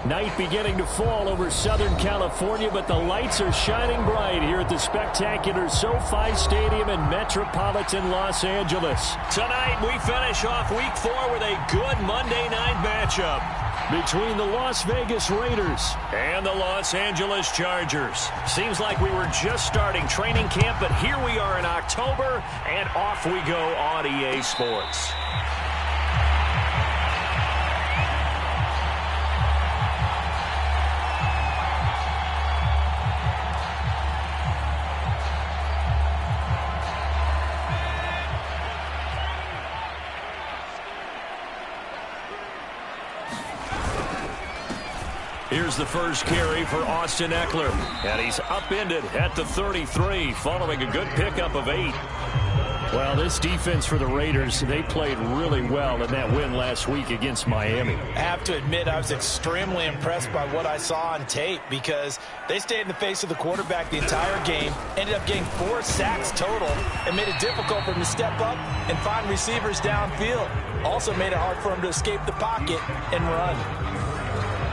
Night beginning to fall over Southern California, but the lights are shining bright here at the spectacular SoFi Stadium in metropolitan Los Angeles. Tonight, we finish off Week 4 with a good Monday night matchup between the Las Vegas Raiders and the Los Angeles Chargers. Seems like we were just starting training camp, but here we are in October, and off we go on EA Sports. Here's the first carry for Austin Ekeler, and he's upended at the 33 following a good pickup of 8. Well, this defense for the Raiders, they played really well in that win last week against Miami. I have to admit, I was extremely impressed by what I saw on tape because they stayed in the face of the quarterback the entire game, ended up getting 4 sacks total, and made it difficult for him to step up and find receivers downfield. Also made it hard for him to escape the pocket and run.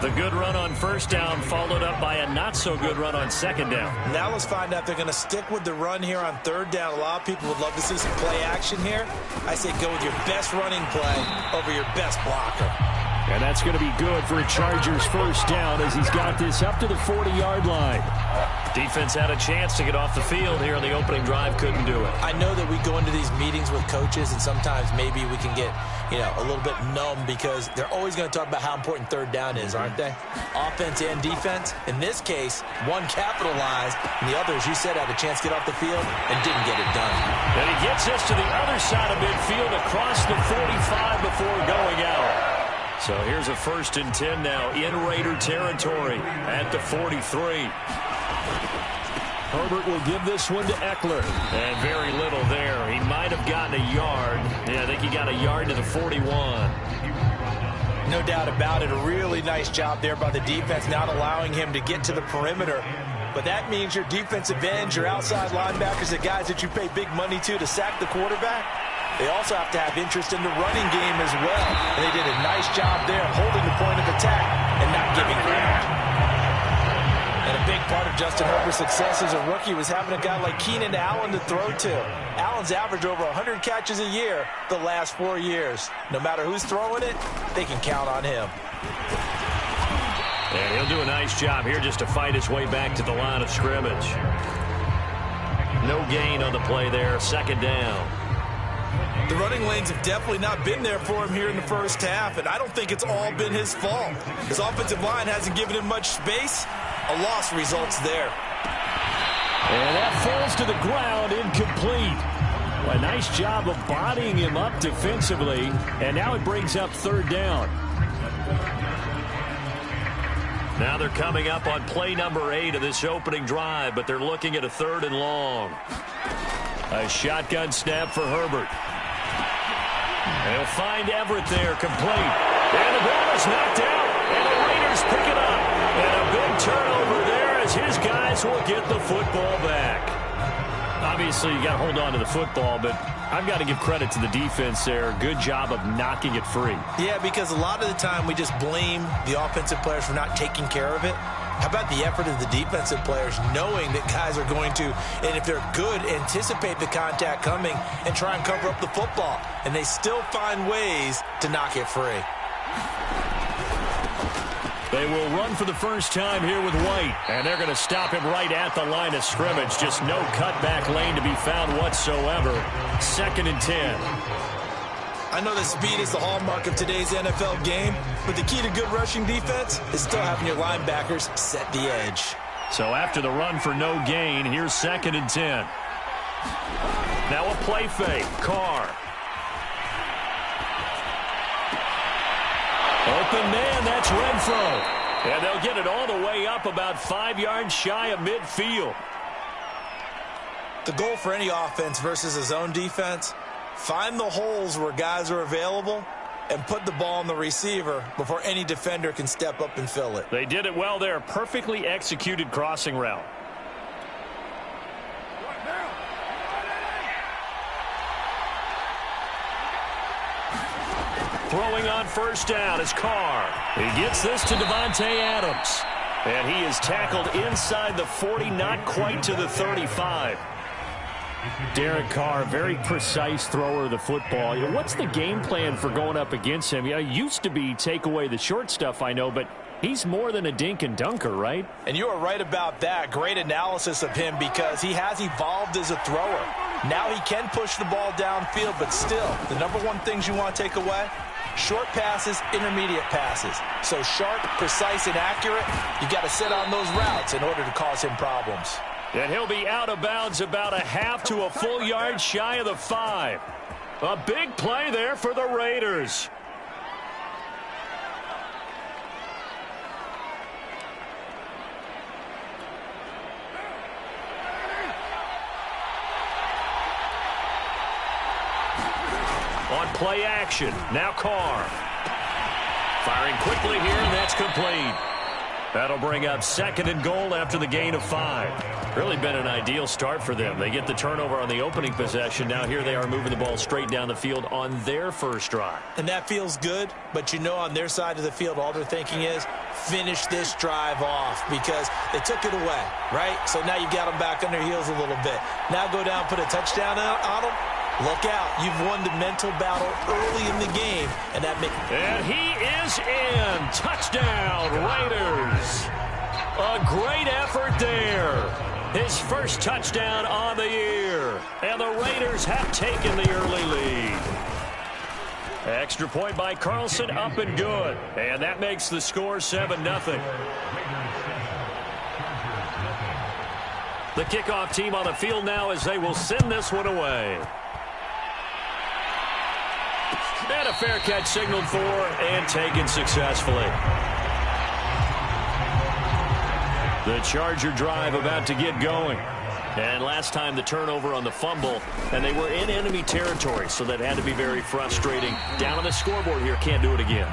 The good run on first down followed up by a not-so-good run on second down. Now let's find out if they're going to stick with the run here on third down. A lot of people would love to see some play action here. I say go with your best running play over your best blocker. And that's going to be good for a Chargers first down as he's got this up to the 40-yard line. Defense had a chance to get off the field here on the opening drive, couldn't do it. I know that we go into these meetings with coaches, and sometimes maybe we can get, a little bit numb because they're always going to talk about how important third down is, aren't they? Offense and defense. In this case, one capitalized, and the other, as you said, had a chance to get off the field and didn't get it done. And he gets us to the other side of midfield across the 45 before going out. So here's a 1st and 10 now in Raider territory at the 43. Herbert will give this one to Ekeler. And very little there. He might have gotten a yard. Yeah, I think he got a yard to the 41. No doubt about it. A really nice job there by the defense, not allowing him to get to the perimeter. But that means your defensive ends, your outside linebackers, the guys that you pay big money to sack the quarterback, they also have to have interest in the running game as well. And they did a nice job there holding the point of attack and not giving ground. And a big part of Justin Herbert's success as a rookie was having a guy like Keenan Allen to throw to. Allen's averaged over 100 catches a year the last 4 years. No matter who's throwing it, they can count on him. And he'll do a nice job here just to fight his way back to the line of scrimmage. No gain on the play there, 2nd down. The running lanes have definitely not been there for him here in the first half, and I don't think it's all been his fault. His offensive line hasn't given him much space. A loss results there. And that falls to the ground, incomplete. A nice job of bodying him up defensively, and now it brings up 3rd down. Now they're coming up on play number 8 of this opening drive, but they're looking at a 3rd and long. A shotgun snap for Herbert. And he'll find Everett there, complete. And the ball is knocked out, and the Raiders pick it up. And a big turnover there as his guys will get the football back. Obviously, you got to hold on to the football, but I've got to give credit to the defense there. Good job of knocking it free. Yeah, because a lot of the time we just blame the offensive players for not taking care of it. How about the effort of the defensive players knowing that guys are going to, and if they're good, anticipate the contact coming and try and cover up the football. And they still find ways to knock it free. They will run for the first time here with White. And they're going to stop him right at the line of scrimmage. Just no cutback lane to be found whatsoever. 2nd and 10. I know that speed is the hallmark of today's NFL game, but the key to good rushing defense is still having your linebackers set the edge. So after the run for no gain, here's 2nd and 10. Now a play fake. Carr. Open man, that's Renfro. And they'll get it all the way up about 5 yards shy of midfield. The goal for any offense versus a zone defense, find the holes where guys are available and put the ball on the receiver before any defender can step up and fill it. They did it well there. Perfectly executed crossing route. throwing on first down is Carr. He gets this to Davante Adams. And he is tackled inside the 40, not quite to the 35. Derek Carr, very precise thrower of the football. What's the game plan for going up against him? It used to be take away the short stuff, I know, but he's more than a dink and dunker, right? And you are right about that. Great analysis of him because he has evolved as a thrower. Now he can push the ball downfield, but still, the number one things you want to take away, short passes, intermediate passes. So sharp, precise, and accurate, you got to sit on those routes in order to cause him problems. And he'll be out of bounds about a half to a full yard shy of the 5. A big play there for the Raiders. On play action, now Carr. Firing quickly here, and that's complete. That'll bring up 2nd and goal after the gain of 5. Really been an ideal start for them. They get the turnover on the opening possession. Now here they are moving the ball straight down the field on their first drive. And that feels good, but you know on their side of the field, all they're thinking is finish this drive off because they took it away, right? So now you got them back on their heels a little bit. Now go down, put a touchdown on them. Look out. You've won the mental battle early in the game. And he is in. Touchdown, Raiders. A great effort there. His first touchdown on the year. And the Raiders have taken the early lead. Extra point by Carlson, up and good. And that makes the score 7-0. The kickoff team on the field now as they will send this one away. And a fair catch signaled for and taken successfully. The Charger drive about to get going. And last time the turnover on the fumble, and they were in enemy territory, so that had to be very frustrating. Down on the scoreboard here, can't do it again.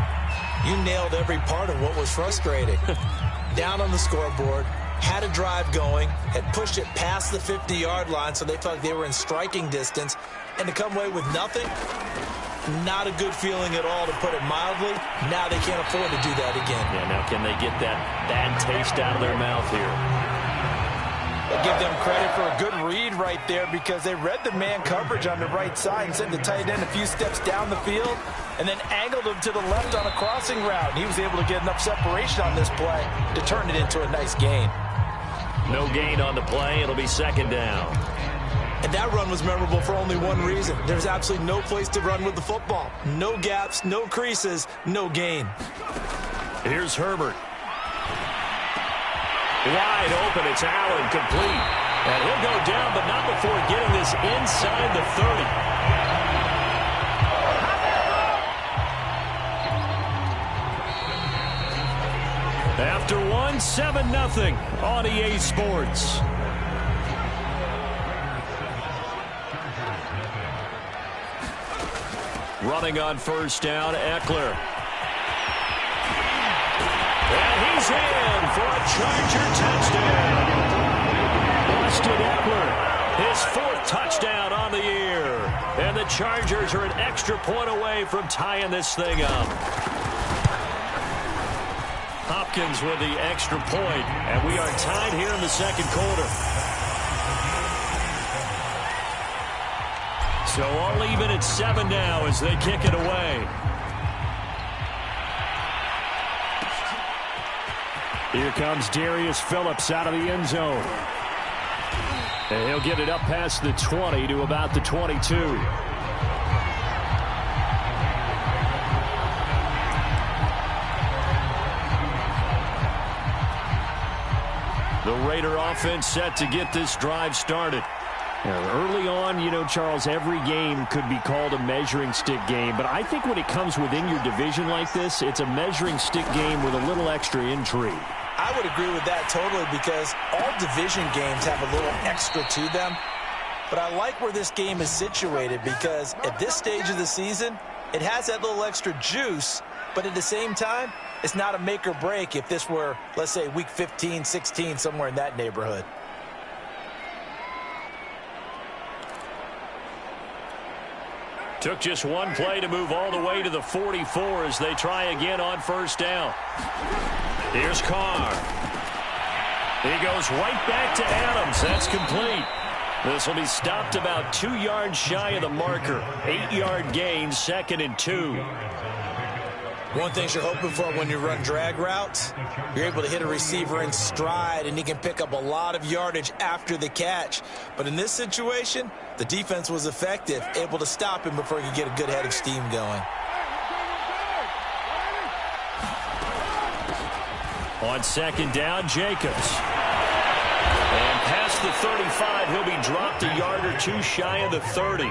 You nailed every part of what was frustrating. Down on the scoreboard, had a drive going, had pushed it past the 50-yard line, so they felt like they were in striking distance, and to come away with nothing, not a good feeling at all, to put it mildly. Now they can't afford to do that again. Yeah, now can they get that bad taste out of their mouth here? I'll give them credit for a good read right there because they read the man coverage on the right side and sent the tight end a few steps down the field and then angled him to the left on a crossing route. And he was able to get enough separation on this play to turn it into a nice gain. No gain on the play. It'll be 2nd down. And that run was memorable for only one reason. There's absolutely no place to run with the football. No gaps, no creases, no gain. Here's Herbert. Wide open, it's Allen, complete. And he'll go down, but not before getting this inside the 30. After one, 7-0 on EA Sports. Running on first down, Eckler. And he's in for a Charger touchdown. Austin Eckler, his 4th touchdown on the year. And the Chargers are an extra point away from tying this thing up. Hopkins with the extra point, and we are tied here in the 2nd quarter. So all even at 7 now as they kick it away. Here comes Darius Phillips out of the end zone. And he'll get it up past the 20 to about the 22. The Raider offense set to get this drive started. Early on, you know, Charles, every game could be called a measuring stick game. But I think when it comes within your division like this, it's a measuring stick game with a little extra intrigue. I would agree with that totally because all division games have a little extra to them. But I like where this game is situated because at this stage of the season, it has that little extra juice. But at the same time, it's not a make or break if this were, let's say, week 15, 16, somewhere in that neighborhood. Took just one play to move all the way to the 44 as they try again on first down. Here's Carr. He goes right back to Adams. That's complete. This will be stopped about 2 yards shy of the marker. 8-yard gain, 2nd and 2. One thing you're hoping for when you run drag routes, you're able to hit a receiver in stride, and he can pick up a lot of yardage after the catch. But in this situation, the defense was effective, able to stop him before he could get a good head of steam going. On 2nd down, Jacobs. And past the 35, he'll be dropped a yard or 2 shy of the 30.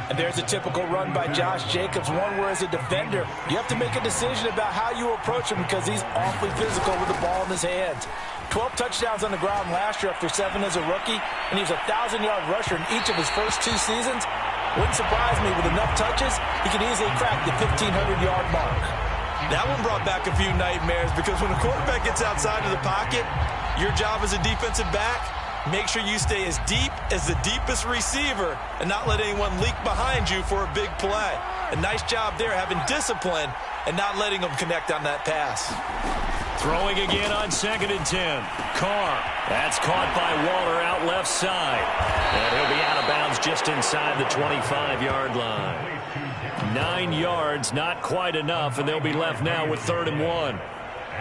And there's a typical run by Josh Jacobs, one where as a defender, you have to make a decision about how you approach him because he's awfully physical with the ball in his hands. 12 touchdowns on the ground last year after 7 as a rookie, and he was a 1,000-yard rusher in each of his first 2 seasons. Wouldn't surprise me, with enough touches, he can easily crack the 1,500-yard mark. That one brought back a few nightmares because when a quarterback gets outside of the pocket, your job as a defensive back, make sure you stay as deep as the deepest receiver and not let anyone leak behind you for a big play. A nice job there having discipline and not letting them connect on that pass. Throwing again on 2nd and 10. Carr. That's caught by Waller out left side. And he'll be out of bounds just inside the 25-yard line. 9 yards, not quite enough, and they'll be left now with 3rd and 1.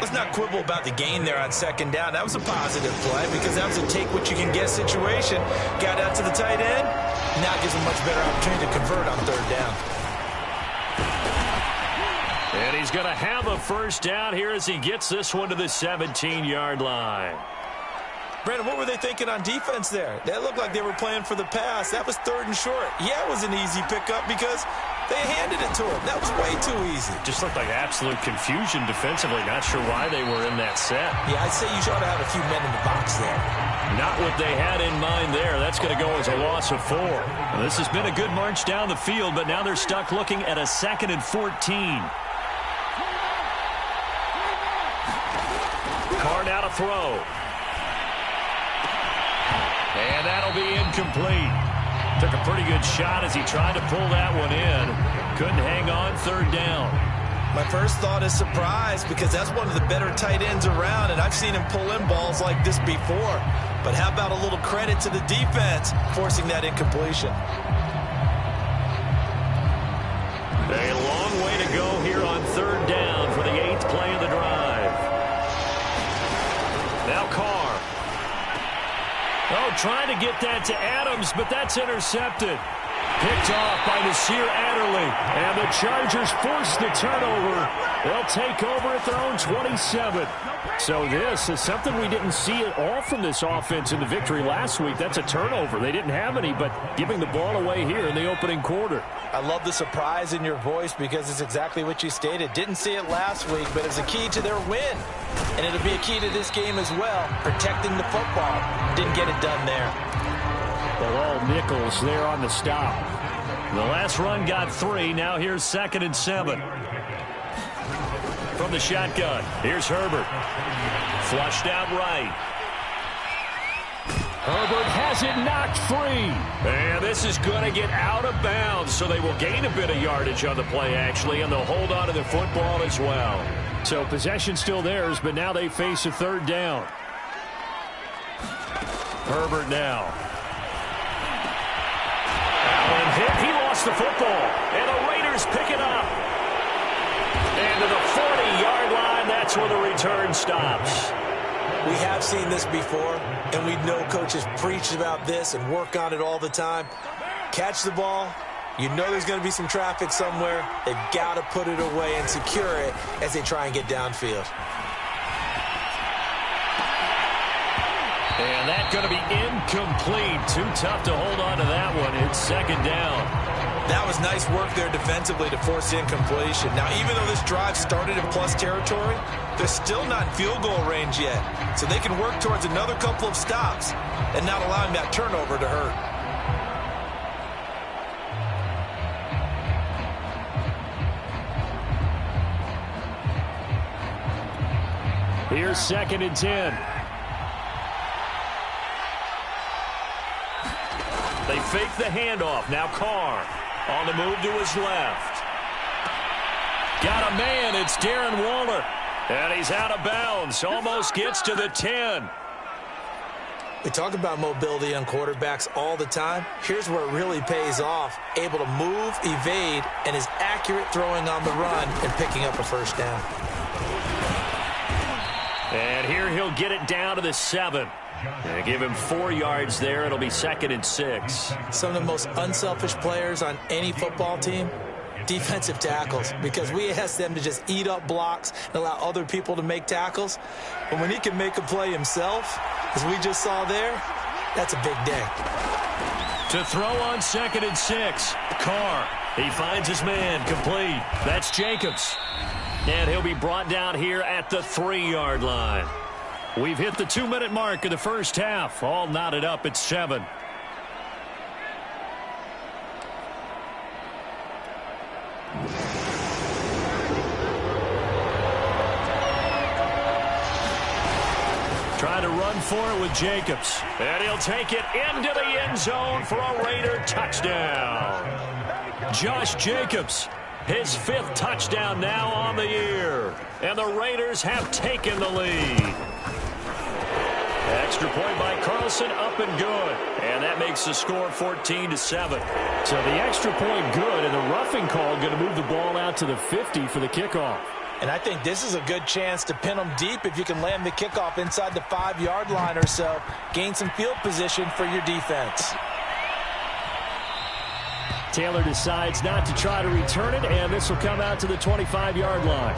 Let's not quibble about the gain there on 2nd down. That was a positive play because that was a take-what-you-can-get situation. Got out to the tight end. Now gives him a much better opportunity to convert on 3rd down. And he's going to have a first down here as he gets this one to the 17-yard line. Brandon, what were they thinking on defense there? That looked like they were playing for the pass. That was 3rd and short. Yeah, it was an easy pickup because they handed it to him. That was way too easy. Just looked like absolute confusion defensively. Not sure why they were in that set. Yeah, I'd say you ought to have a few men in the box there. Not what they had in mind there. That's going to go as a loss of 4. Well, this has been a good march down the field, but now they're stuck looking at a 2nd and 14. Carr now to throw. And that'll be incomplete. Took a pretty good shot as he tried to pull that one in. Couldn't hang on 3rd down. My first thought is surprise because that's one of the better tight ends around, and I've seen him pull in balls like this before. But how about a little credit to the defense forcing that incompletion? A long way to go here on 3rd down for the 8th play of the drive. Now Carr. Oh, trying to get that to Adams, but that's intercepted. Picked off by Nasir Adderley. And the Chargers force the turnover. They'll take over at their own 27. So this is something we didn't see at all from this offense in the victory last week. That's a turnover. They didn't have any, but giving the ball away here in the opening quarter. I love the surprise in your voice because it's exactly what you stated. Didn't see it last week, but it's a key to their win. And it'll be a key to this game as well, protecting the football. Didn't get it done there. Well, all Nichols there on the stop. The last run got 3. Now here's 2nd and 7. From the shotgun, here's Herbert. Flushed out right. Herbert has it knocked free. And this is going to get out of bounds, so they will gain a bit of yardage on the play, actually, and they'll hold on to the football as well. So possession still theirs, but now they face a 3rd down. Herbert now. Allen hit. He lost the football. And the Raiders pick it up. And to the 40-yard line, that's where the return stops. We have seen this before, and we know coaches preach about this and work on it all the time. Catch the ball. You know there's going to be some traffic somewhere. They've got to put it away and secure it as they try and get downfield. And that's going to be incomplete. Too tough to hold on to that one. It's 2nd down. That was nice work there defensively to force the incompletion. Now, even though this drive started in plus territory, they're still not in field goal range yet. So they can work towards another couple of stops and not allowing that turnover to hurt. Here's 2nd and 10. They fake the handoff. Now Carr. On the move to his left. Got a man. It's Darren Waller. And he's out of bounds. Almost gets to the 10. We talk about mobility on quarterbacks all the time. Here's where it really pays off. Able to move, evade, and is accurate throwing on the run and picking up a first down. And here he'll get it down to the 7. They give him 4 yards there. It'll be 2nd and 6. Some of the most unselfish players on any football team, defensive tackles, because we ask them to just eat up blocks and allow other people to make tackles. But when he can make a play himself, as we just saw there, that's a big day. To throw on 2nd and 6. Carr. He finds his man complete. That's Jacobs. And he'll be brought down here at the 3-yard line. We've hit the 2-minute mark of the first half. All knotted up at 7. Trying to run for it with Jacobs. And he'll take it into the end zone for a Raider touchdown. Josh Jacobs, his 5th touchdown now on the year. And the Raiders have taken the lead. Extra point by Carlson, up and good. And that makes the score 14-7. So the extra point good, and the roughing call going to move the ball out to the 50 for the kickoff. And I think this is a good chance to pin them deep if you can land the kickoff inside the 5-yard line or so. Gain some field position for your defense. Taylor decides not to try to return it, and this will come out to the 25-yard line.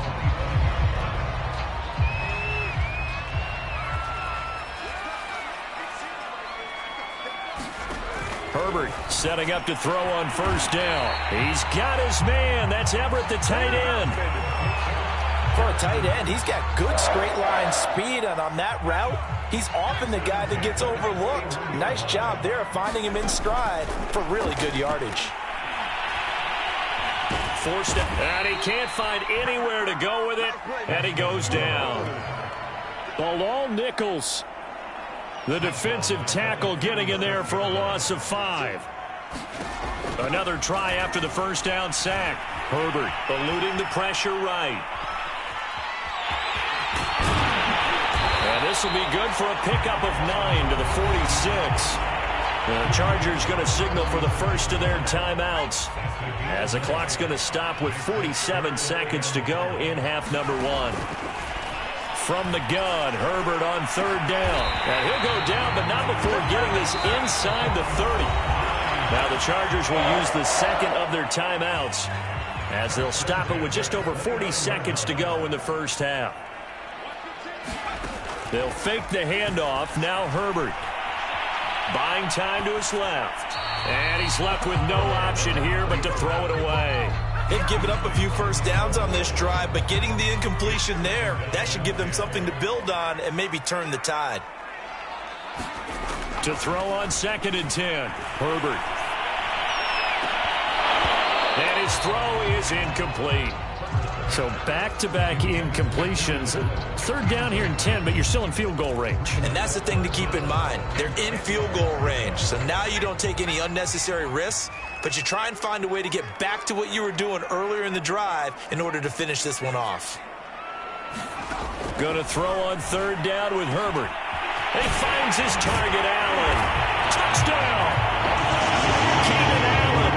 Herbert setting up to throw on first down. He's got his man. That's Everett, the tight end. For a tight end, he's got good straight line speed, and on that route, he's often the guy that gets overlooked. Nice job there of finding him in stride for really good yardage. Forced it, and he can't find anywhere to go with it, and he goes down. Bilal Nichols, the defensive tackle, getting in there for a loss of 5. Another try after the first down sack. Herbert eluding the pressure right. And this will be good for a pickup of 9 to the 46. The Chargers going to signal for the first of their timeouts, as the clock's going to stop with 47 seconds to go in half number 1. From the gun, Herbert on 3rd down. And he'll go down, but not before getting this inside the 30. Now the Chargers will use the second of their timeouts, as they'll stop it with just over 40 seconds to go in the first half. They'll fake the handoff. Now Herbert buying time to his left. And he's left with no option here but to throw it away. They've given up a few first downs on this drive, but getting the incompletion there, that should give them something to build on and maybe turn the tide. To throw on 2nd and 10. Herbert. And his throw is incomplete. So back-to-back incompletions. 3rd down here and 10, but you're still in field goal range. And that's the thing to keep in mind. They're in field goal range. So now you don't take any unnecessary risks, but you try and find a way to get back to what you were doing earlier in the drive in order to finish this one off. Going to throw on 3rd down with Herbert. He finds his target, Allen. Touchdown! Keenan Allen,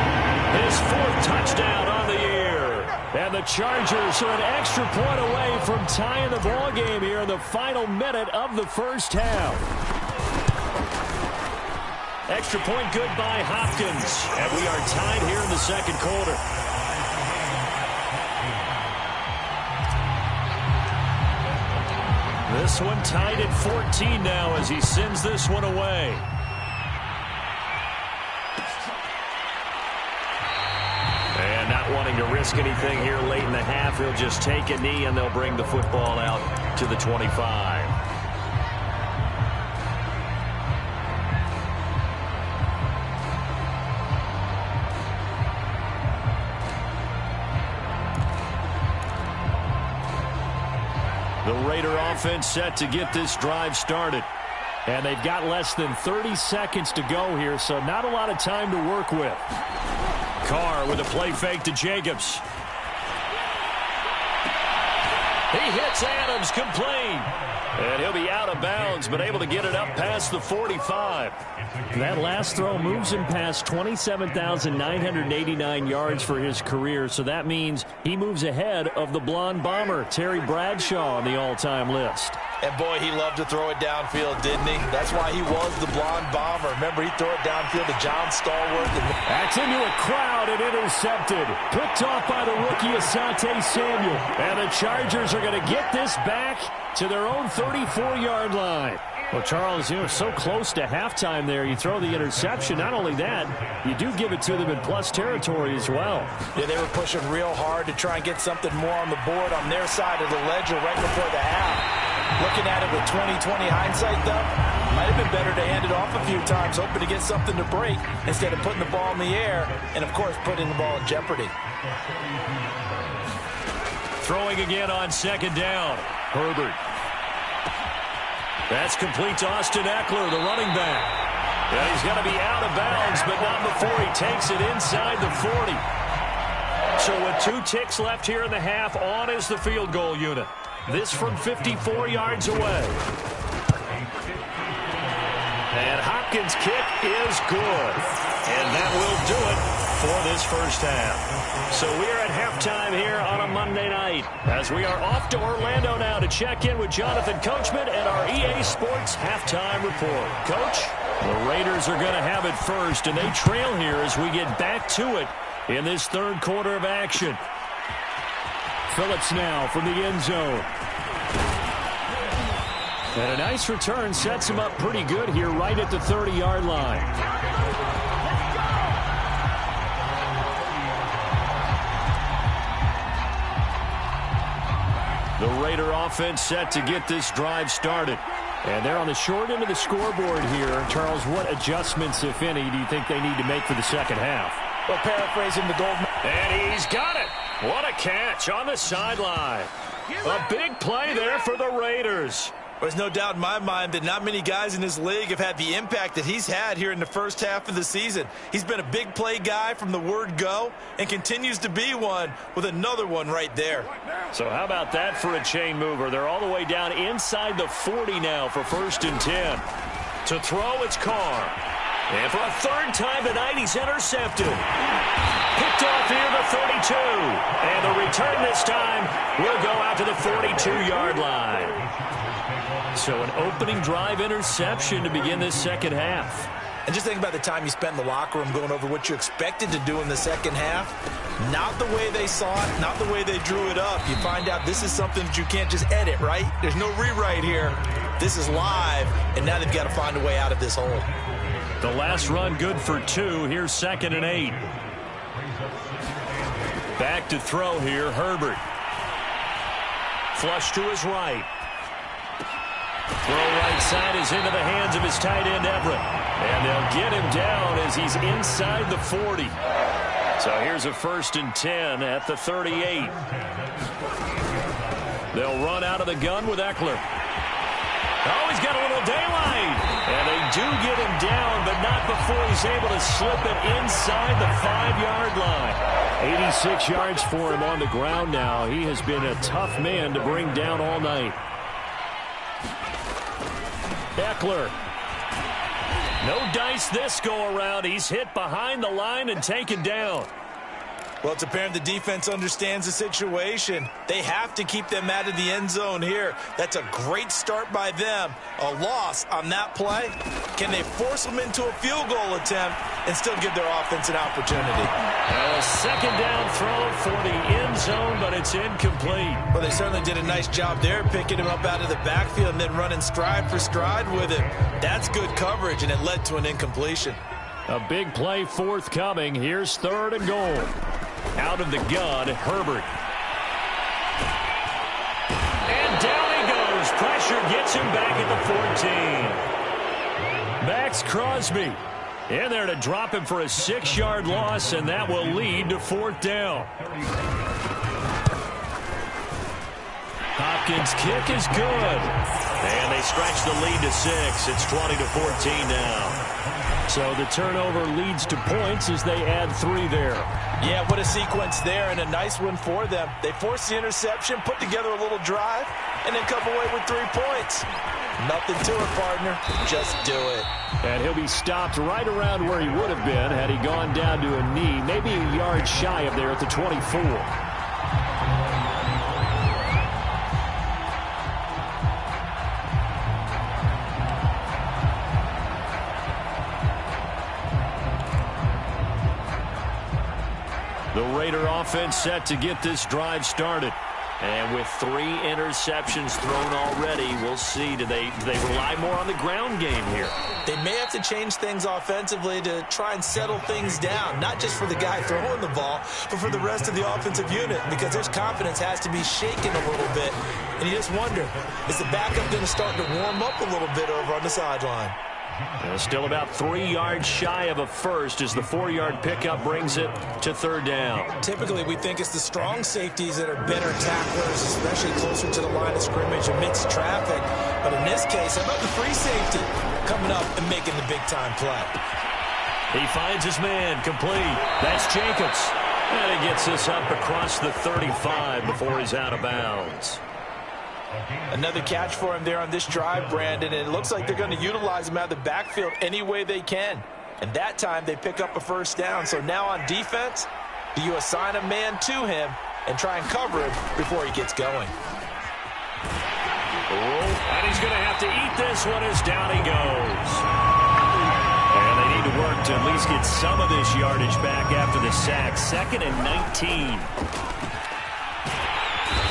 his 4th touchdown on the year. And the Chargers are an extra point away from tying the ball game here in the final minute of the first half. Extra point good by Hopkins. And we are tied here in the second quarter. This one tied at 14 now as he sends this one away. And not wanting to risk anything here late in the half, he'll just take a knee and they'll bring the football out to the 25. The Raider offense set to get this drive started. And they've got less than 30 seconds to go here, so not a lot of time to work with. Carr with a play fake to Jacobs. He hits Adams, complete. And he'll be out of bounds, but able to get it up past the 45. That last throw moves him past 27,989 yards for his career, so that means he moves ahead of the blonde bomber, Terry Bradshaw, on the all-time list. And boy, he loved to throw it downfield, didn't he? That's why he was the blonde bomber. Remember, he'd throw it downfield to John Stallworth. That's into a crowd and intercepted. Picked off by the rookie Asante Samuel. And the Chargers are going to get this back to their own 34-yard line. Well, Charles, you know, so close to halftime there. You throw the interception. Not only that, you do give it to them in plus territory as well. Yeah, they were pushing real hard to try and get something more on the board on their side of the ledger right before the half. Looking at it with 20/20 hindsight, though, might have been better to hand it off a few times, hoping to get something to break instead of putting the ball in the air and, of course, putting the ball in jeopardy. Throwing again on second down. Herbert. That's complete to Austin Eckler, the running back. Yeah, he's going to be out of bounds, but not before he takes it inside the 40. So with 2 ticks left here in the half, on is the field goal unit. This from 54 yards away. And Hopkins' kick is good. And that will do it for this first half. So we're at halftime here on a Monday night as we are off to Orlando now to check in with Jonathan Coachman and our EA Sports halftime report. Coach, the Raiders are going to have it first, and they trail here as we get back to it in this third quarter of action. Phillips now from the end zone. And a nice return sets him up pretty good here right at the 30-yard line. The Raider offense set to get this drive started. And they're on the short end of the scoreboard here. Charles, what adjustments, if any, do you think they need to make for the second half? Well, paraphrasing the Goldman. And he's got it. What a catch on the sideline. A big play there for the Raiders. There's no doubt in my mind that not many guys in this league have had the impact that he's had here in the first half of the season. He's been a big play guy from the word go and continues to be one with another one right there. So how about that for a chain mover? They're all the way down inside the 40 now for 1st and 10. To throw, it's Carr. And for a third time tonight, he's intercepted. Picked off here the 32. And the return this time will go out to the 42-yard line. So an opening drive interception to begin this second half. And just think about the time you spent in the locker room going over what you expected to do in the second half. Not the way they saw it, not the way they drew it up. You find out this is something that you can't just edit, right? There's no rewrite here. This is live, and now they've got to find a way out of this hole. The last run good for 2. Here's 2nd and 8. Back to throw here, Herbert. Flush to his right. Throw right side is into the hands of his tight end, Everett. And they'll get him down as he's inside the 40. So here's a 1st and 10 at the 38. They'll run out of the gun with Eckler. Oh, he's got a little daylight. And they do get him down, but not before he's able to slip it inside the 5-yard line. 86 yards for him on the ground now. He has been a tough man to bring down all night. Eckler. No dice this go-around. He's hit behind the line and taken down. Well, it's apparent the defense understands the situation. They have to keep them out of the end zone here. That's a great start by them. A loss on that play. Can they force them into a field goal attempt and still give their offense an opportunity? A second down throw for the end zone, but it's incomplete. Well, they certainly did a nice job there picking him up out of the backfield and then running stride for stride with him. That's good coverage, and it led to an incompletion. A big play forthcoming. Here's 3rd and goal. Out of the gun, Herbert. And down he goes. Pressure gets him back at the 14. Max Crosby in there to drop him for a 6-yard loss, and that will lead to 4th down. Hopkins' kick is good. And they stretch the lead to 6. It's 20-14 now. So the turnover leads to points as they add 3 there. Yeah, what a sequence there, and a nice one for them. They forced the interception, put together a little drive, and then come away with 3 points. Nothing to it, partner. Just do it. And he'll be stopped right around where he would have been had he gone down to a knee, maybe a yard shy of there at the 24. The Raider offense set to get this drive started. And with 3 interceptions thrown already, we'll see. Do they rely more on the ground game here? They may have to change things offensively to try and settle things down, not just for the guy throwing the ball, but for the rest of the offensive unit, because their confidence has to be shaken a little bit. And you just wonder, is the backup going to start to warm up a little bit over on the sideline? Still about 3 yards shy of a first as the 4-yard pickup brings it to 3rd down. Typically, we think it's the strong safeties that are better tacklers, especially closer to the line of scrimmage amidst traffic. But in this case, how about the free safety coming up and making the big-time play? He finds his man, complete. That's Jacobs. And he gets this up across the 35 before he's out of bounds. Another catch for him there on this drive, Brandon, and it looks like they're going to utilize him out of the backfield any way they can. And that time they pick up a 1st down. So now on defense, do you assign a man to him and try and cover him before he gets going? And he's going to have to eat this one as down he goes. And they need to work to at least get some of this yardage back after the sack. 2nd and 19.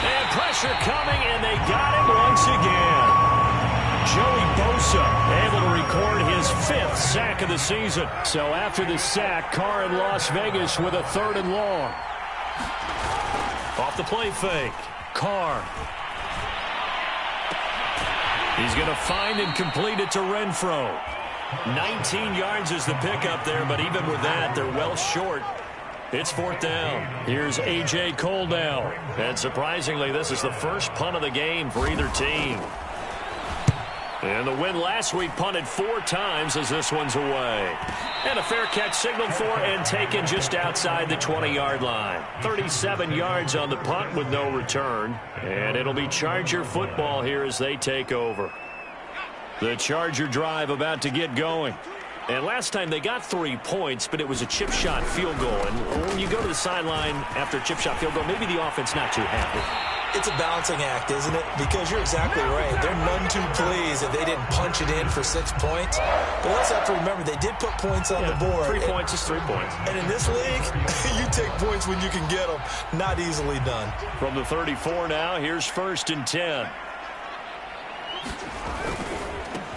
And pressure coming, and they got him once again. Joey Bosa able to record his 5th sack of the season. So after the sack, Carr in Las Vegas with a 3rd and long. Off the play fake. Carr. He's going to find and complete it to Renfro. 19 yards is the pickup there, but even with that, they're well short. It's 4th down. Here's A.J. Cole now. And surprisingly, this is the first punt of the game for either team. And the win last week punted 4 times as this one's away. And a fair catch signaled for and taken just outside the 20-yard line. 37 yards on the punt with no return. And it'll be Charger football here as they take over. The Charger drive about to get going. And last time they got 3 points, but it was a chip shot field goal. And when you go to the sideline after a chip shot field goal, maybe the offense not too happy. It's a balancing act, isn't it? Because you're exactly right. They're none too pleased that they didn't punch it in for 6 points. But we also have to remember they did put points on the board. 3 points is 3 points. And in this league, you take points when you can get them. Not easily done. From the 34 now, here's 1st and 10.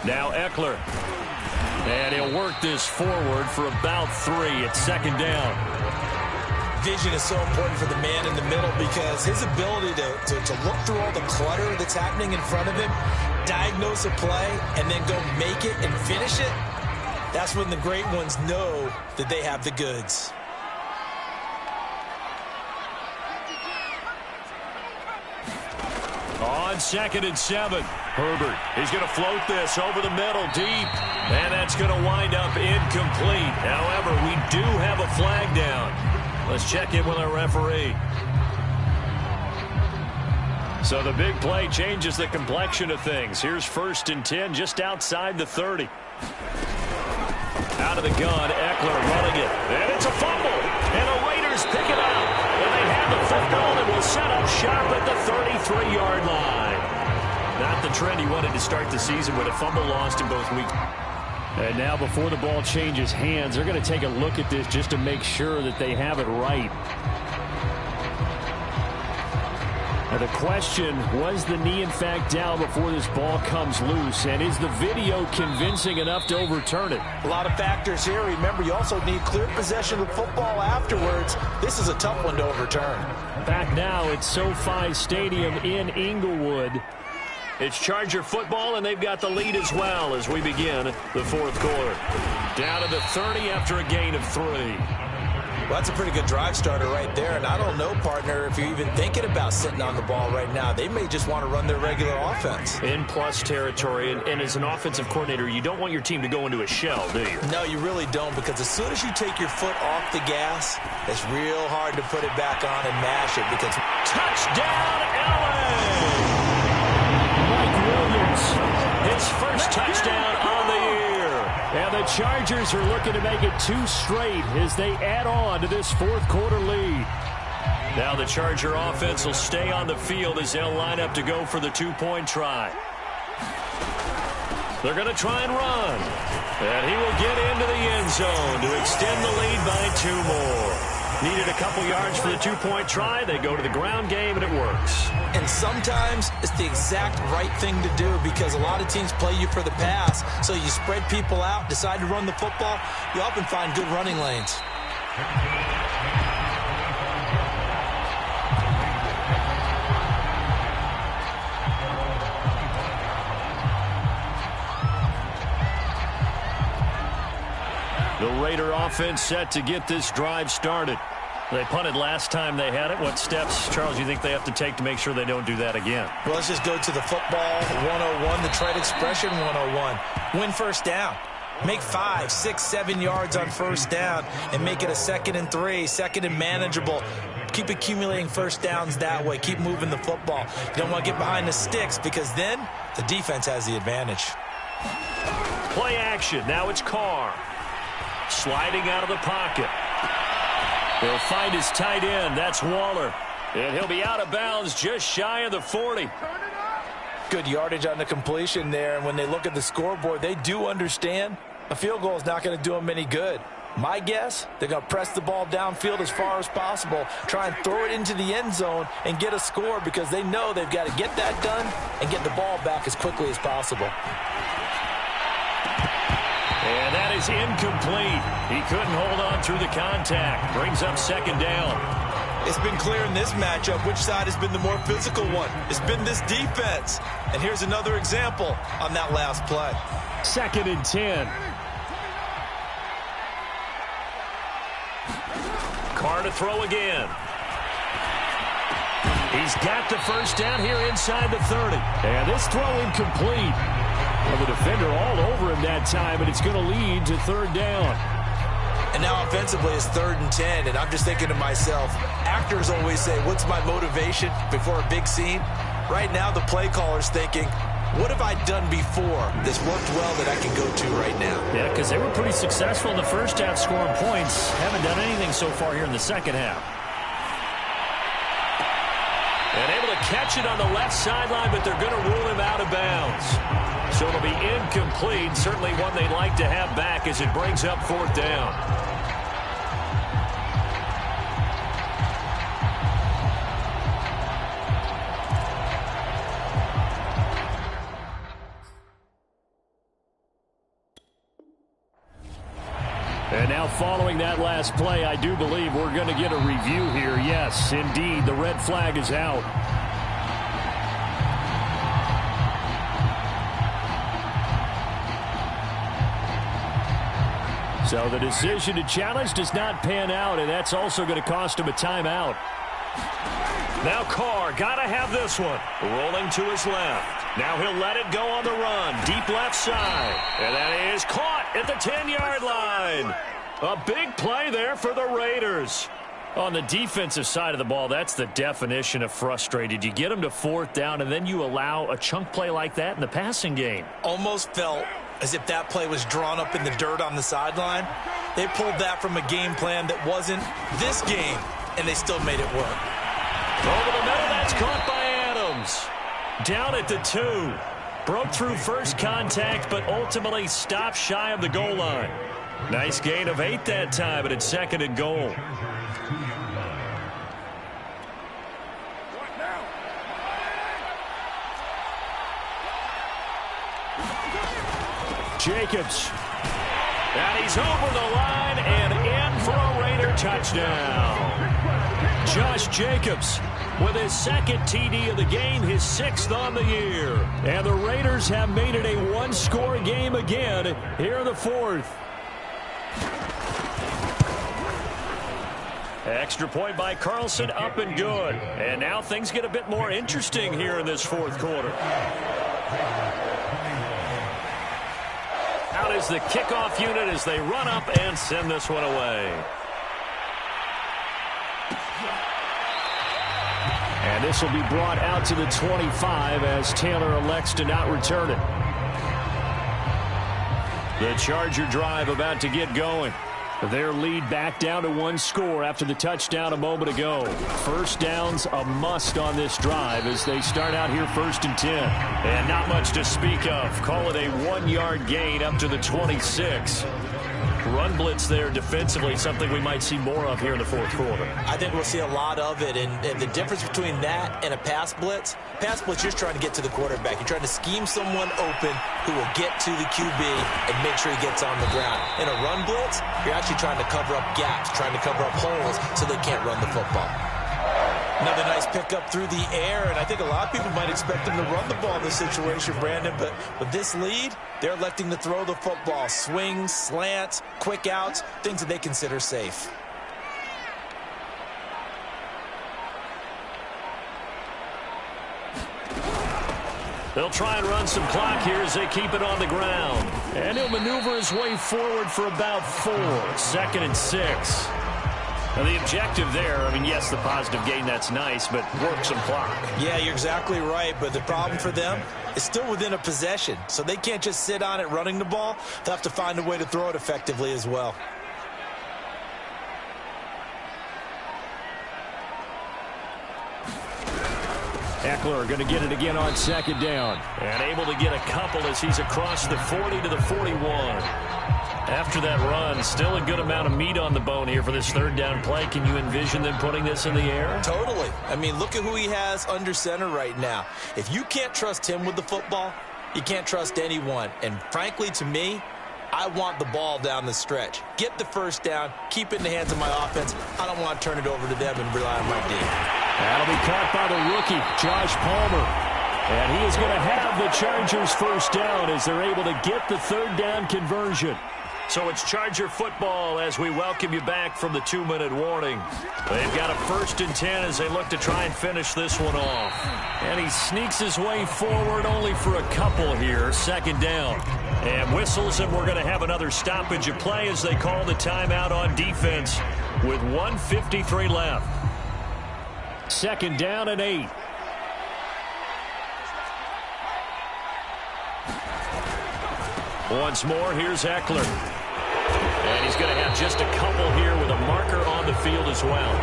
Now Eckler. And he'll work this forward for about 3. It's 2nd down. Vision is so important for the man in the middle because his ability to look through all the clutter that's happening in front of him, diagnose a play, and then go make it and finish it, that's when the great ones know that they have the goods. On 2nd and 7. Herbert, he's going to float this over the middle deep. And that's going to wind up incomplete. However, we do have a flag down. Let's check in with our referee. So the big play changes the complexion of things. Here's 1st and 10 just outside the 30. Out of the gun, Eckler running it. And it's a fumble. And the Raiders pick it up. And they have the football and will set up shop at the 33-yard line. Not the trend he wanted to start the season with a fumble lost in both weeks. And now before the ball changes hands, they're going to take a look at this just to make sure that they have it right. Now the question, was the knee in fact down before this ball comes loose? And is the video convincing enough to overturn it? A lot of factors here. Remember, you also need clear possession of the football afterwards. This is a tough one to overturn. Back now at SoFi Stadium in Inglewood. It's Charger football, and they've got the lead as well as we begin the 4th quarter. Down to the 30 after a gain of 3. Well, that's a pretty good drive starter right there. And I don't know, partner, if you're even thinking about sitting on the ball right now. They may just want to run their regular offense. In plus territory. And as an offensive coordinator, you don't want your team to go into a shell, do you? No, you really don't, because as soon as you take your foot off the gas, it's real hard to put it back on and mash it. Because touchdown, LA! Mike Williams, his first touchdown on the year. And the Chargers are looking to make it 2 straight as they add on to this fourth-quarter lead. Now the Charger offense will stay on the field as they'll line up to go for the 2-point try. They're going to try and run. And he will get into the end zone to extend the lead by 2 more. Needed a couple yards for the 2-point try. They go to the ground game, and it works. And sometimes it's the exact right thing to do, because a lot of teams play you for the pass. So you spread people out, decide to run the football. You often find good running lanes. The Raider offense set to get this drive started. They punted last time they had it. What steps, Charles, you think they have to take to make sure they don't do that again? Well, let's just go to the football 101, the trade expression 101. Win first down. Make 5, 6, 7 yards on first down and make it a 2nd and 3, 2nd and manageable. Keep accumulating first downs that way. Keep moving the football. You don't want to get behind the sticks, because then the defense has the advantage. Play action. Now it's Carr. Sliding out of the pocket. He'll find his tight end. That's Waller. And he'll be out of bounds just shy of the 40. Good yardage on the completion there. And when they look at the scoreboard, they do understand a field goal is not going to do them any good. My guess, they're going to press the ball downfield as far as possible, try and throw it into the end zone and get a score, because they know they've got to get that done and get the ball back as quickly as possible. And that is incomplete. He couldn't hold on through the contact. Brings up 2nd down. It's been clear in this matchup which side has been the more physical one. It's been this defense. And here's another example on that last play. 2nd and 10. Carr to throw again. He's got the first down here inside the 30. And this throw incomplete. Well, the defender all over him that time, and it's going to lead to 3rd down. And now offensively it's 3rd and 10, and I'm just thinking to myself, actors always say, what's my motivation before a big scene? Right now the play caller's thinking, what have I done before that's worked well that I can go to right now? Yeah, because they were pretty successful in the first half scoring points. Haven't done anything so far here in the second half. And able to catch it on the left sideline, but they're going to rule him out of bounds. So it'll be incomplete. Certainly one they'd like to have back as it brings up 4th down. And now following that last play, I do believe we're going to get a review here. Yes, indeed, the red flag is out. So the decision to challenge does not pan out, and that's also going to cost him a timeout. Now Carr, got to have this one. Rolling to his left. Now he'll let it go on the run. Deep left side. And that is caught at the 10-yard line. A big play there for the Raiders. On the defensive side of the ball, that's the definition of frustrated. You get them to 4th down, and then you allow a chunk play like that in the passing game. Almost felt as if that play was drawn up in the dirt on the sideline. They pulled that from a game plan that wasn't this game, and they still made it work. Over the middle, that's caught by Adams. Down at the 2. Broke through first contact, but ultimately stopped shy of the goal line. Nice gain of 8 that time, but it's 2nd and goal. Jacobs. And he's over the line and in for a Raider touchdown. Josh Jacobs with his 2nd TD of the game, his 6th on the year. And the Raiders have made it a one-score game again here in the 4th. Extra point by Carlson, up and good. And now things get a bit more interesting here in this fourth quarter. Out is the kickoff unit as they run up and send this one away. And this will be brought out to the 25 as Taylor elects to not return it. The Charger drive about to get going. Their lead back down to one score after the touchdown a moment ago. First down's a must on this drive as they start out here 1st and 10. And not much to speak of. Call it a 1-yard gain up to the 26. Run blitz there defensively, something we might see more of here in the fourth quarter. I think we'll see a lot of it, and the difference between that and a pass blitz, you're just trying to get to the quarterback. You're trying to scheme someone open who will get to the QB and make sure he gets on the ground. In a run blitz, you're actually trying to cover up gaps, trying to cover up holes so they can't run the football. Another nice pickup through the air, and I think a lot of people might expect them to run the ball in this situation, Brandon, but with this lead, they're electing to throw the football. Swings, slants, quick outs, things that they consider safe. They'll try and run some clock here as they keep it on the ground. And he'll maneuver his way forward for about 4. 2nd and 6. Now the objective there, I mean, yes, the positive gain, that's nice, but work some clock. Yeah, you're exactly right, but the problem for them is still within a possession, so they can't just sit on it running the ball. They'll have to find a way to throw it effectively as well. Eckler going to get it again on 2nd down. And able to get a couple as he's across the 40 to the 41. After that run, still a good amount of meat on the bone here for this 3rd down play. Can you envision them putting this in the air? Totally. I mean, look at who he has under center right now. If you can't trust him with the football, you can't trust anyone. And frankly, to me, I want the ball down the stretch. Get the 1st down, keep it in the hands of my offense. I don't want to turn it over to them and rely on my D. That'll be caught by the rookie, Josh Palmer. And he is going to have the Chargers 1st down as they're able to get the 3rd down conversion. So it's Charger football as we welcome you back from the 2-minute warning. They've got a 1st and 10 as they look to try and finish this one off. And he sneaks his way forward only for a couple here. 2nd down. And whistles, and we're going to have another stoppage of play as they call the timeout on defense with 1:53 left. 2nd down and 8. Once more, here's Eckler. And he's going to have just a couple here with a marker on the field as well.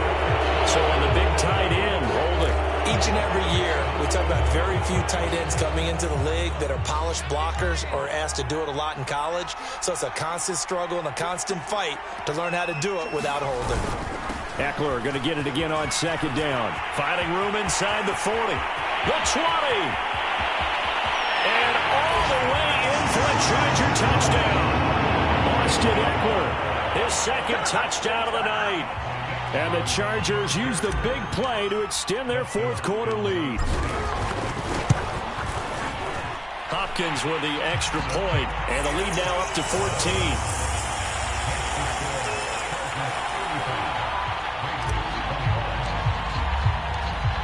So on the big tight end, holding. Each and every year, we talk about very few tight ends coming into the league that are polished blockers or asked to do it a lot in college. So it's a constant struggle and a constant fight to learn how to do it without holding. Eckler going to get it again on 2nd down. Finding room inside the 40. The 20. And all the way in for a Charger touchdown. Austin Eckler, his 2nd touchdown of the night. And the Chargers use the big play to extend their 4th quarter lead. Hopkins with the extra point, and the lead now up to 14.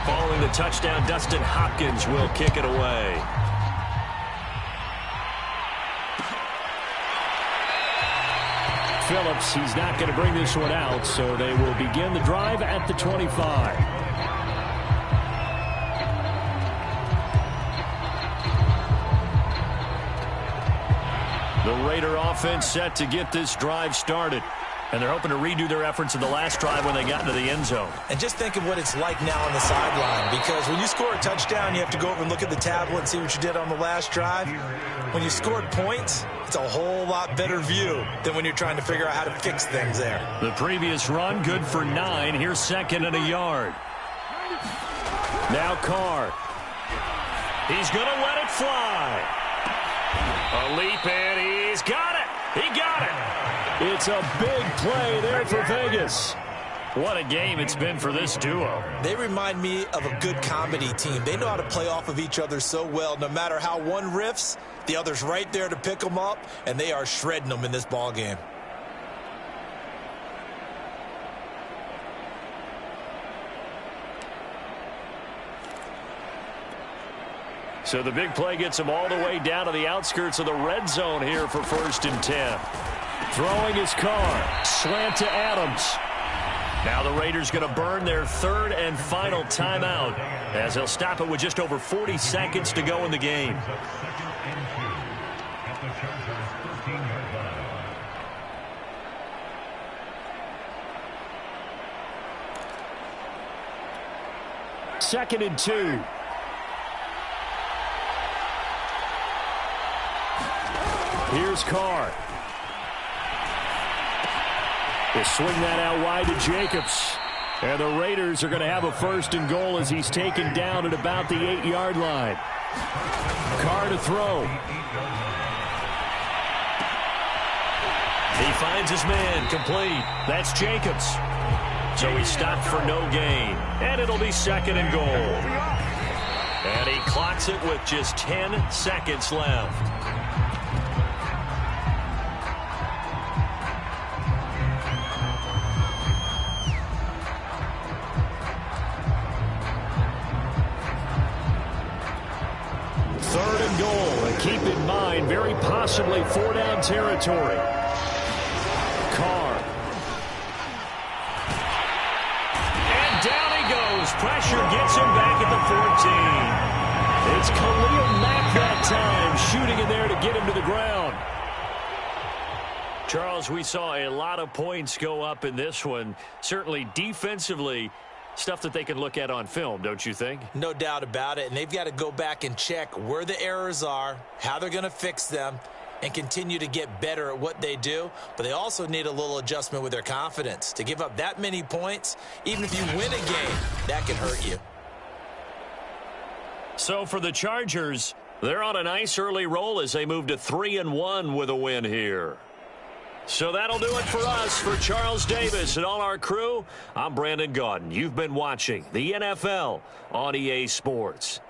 Following the touchdown, Dustin Hopkins will kick it away. Phillips, he's not going to bring this one out, so they will begin the drive at the 25. The Raider offense set to get this drive started. And they're hoping to redo their efforts in the last drive when they got into the end zone. And just think of what it's like now on the sideline, because when you score a touchdown, you have to go over and look at the tablet and see what you did on the last drive. When you scored points, it's a whole lot better view than when you're trying to figure out how to fix things there. The previous run, good for 9. Here's 2nd and a yard. Now Carr. He's going to let it fly. A leap, and he's got it. He got it. It's a big play there for Vegas. What a game it's been for this duo. They remind me of a good comedy team. They know how to play off of each other so well. No matter how one riffs, the other's right there to pick them up, and they are shredding them in this ball game. So the big play gets him all the way down to the outskirts of the red zone here for 1st and 10. Throwing his Carr. Slant to Adams. Now the Raiders going to burn their 3rd and final timeout as they'll stop it with just over 40 seconds to go in the game. Second and 2. Here's Carr. They swing that out wide to Jacobs. And the Raiders are going to have a 1st and goal as he's taken down at about the 8-yard line. Carr to throw. He finds his man complete. That's Jacobs. So he stopped for no gain. And it'll be 2nd and goal. And he clocks it with just 10 seconds left. Third and goal. And keep in mind, very possibly 4-down territory. Carr. Pressure gets him back at the 14. It's Khalil Mack that time, shooting in there to get him to the ground. Charles, we saw a lot of points go up in this one. Certainly defensively, stuff that they can look at on film, don't you think? No doubt about it, and they've got to go back and check where the errors are, how they're going to fix them, and continue to get better at what they do. But they also need a little adjustment with their confidence. To give up that many points, even if you win a game, that can hurt you. So for the Chargers, they're on a nice early roll as they move to 3-1 with a win here. So that'll do it for us. For Charles Davis and all our crew, I'm Brandon Gaudin. You've been watching the NFL on EA Sports.